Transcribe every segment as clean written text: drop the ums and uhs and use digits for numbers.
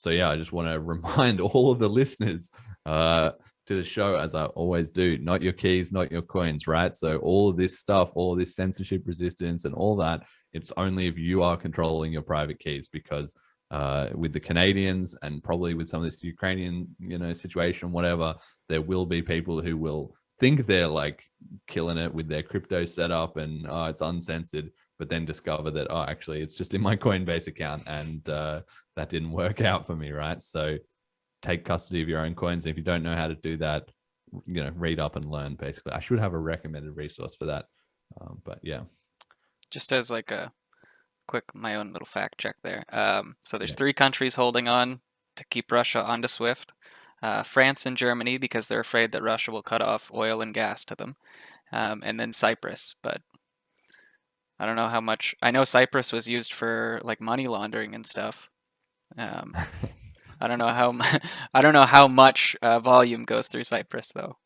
So yeah, I just want to remind all of the listeners to the show, as I always do, not your keys, not your coins, right? So all of this stuff, all this censorship resistance and all that, it's only if you are controlling your private keys, because with the Canadians and probably with some of this Ukrainian, situation, whatever, there will be people who will think they're like killing it with their crypto setup and it's uncensored, but then discover that, actually it's just in my Coinbase account, and that didn't work out for me, right? So take custody of your own coins. If you don't know how to do that, read up and learn, basically. I should have a recommended resource for that. But yeah. Just as like a quick, my own little fact check there. So there's 3 countries holding on to keep Russia onto SWIFT. France and Germany, because they're afraid that Russia will cut off oil and gas to them. And then Cyprus, but I don't know how much. I know Cyprus was used for like money laundering and stuff. I don't know how much volume goes through Cyprus though.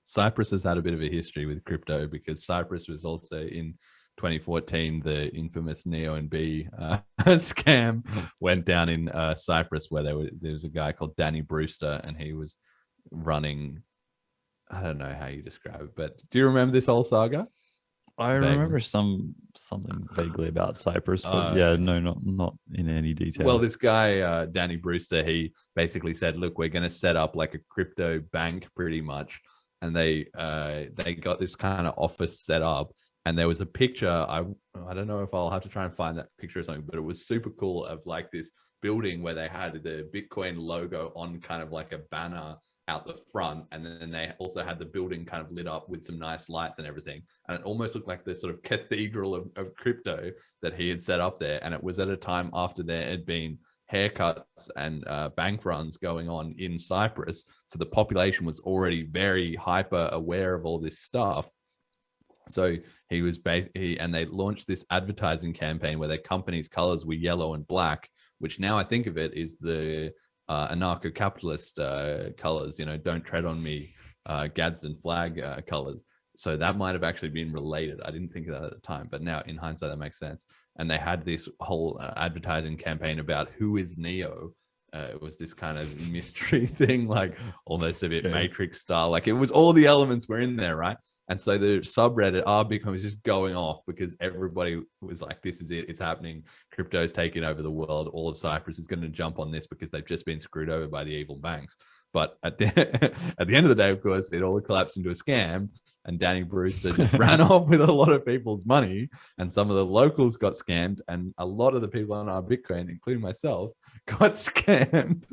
Cyprus has had a bit of a history with crypto, because Cyprus was also in 2014 the infamous Neo and B scam went down in Cyprus, where there was a guy called Danny Brewster, and he was running. I don't know how you describe it, but do you remember this whole saga? I remember something vaguely about Cyprus, but no, not in any detail. Well, this guy, Danny Brewster, he basically said, look, we're going to set up like a crypto bank pretty much. And they got this kind of office set up. And there was a picture, I don't know if I'll have to try and find that picture or something, but it was super cool, of like this building where they had the Bitcoin logo on kind of like a banner out the front, and then they also had the building kind of lit up with some nice lights and everything, and it almost looked like the sort of cathedral of crypto that he had set up there. And it was at a time after there had been haircuts and bank runs going on in Cyprus, so the population was already very hyper aware of all this stuff. So he was and they launched this advertising campaign where their company's colors were yellow and black, which now I think of it is the anarcho-capitalist colors, don't tread on me, Gadsden flag colors. So that might have actually been related. I didn't think of that at the time, but now in hindsight, that makes sense. And they had this whole advertising campaign about who is Neo. It was this kind of mystery thing, like almost a bit Matrix style. Like it was, all the elements were in there, right? And so the subreddit Bitcoin was just going off, because everybody was like, this is it, it's happening. Crypto's taking over the world. All of Cyprus is going to jump on this because they've just been screwed over by the evil banks. But at the end of the day, of course, it all collapsed into a scam, and Danny Brewster just ran off with a lot of people's money, and some of the locals got scammed, and a lot of the people on our Bitcoin, including myself, got scammed.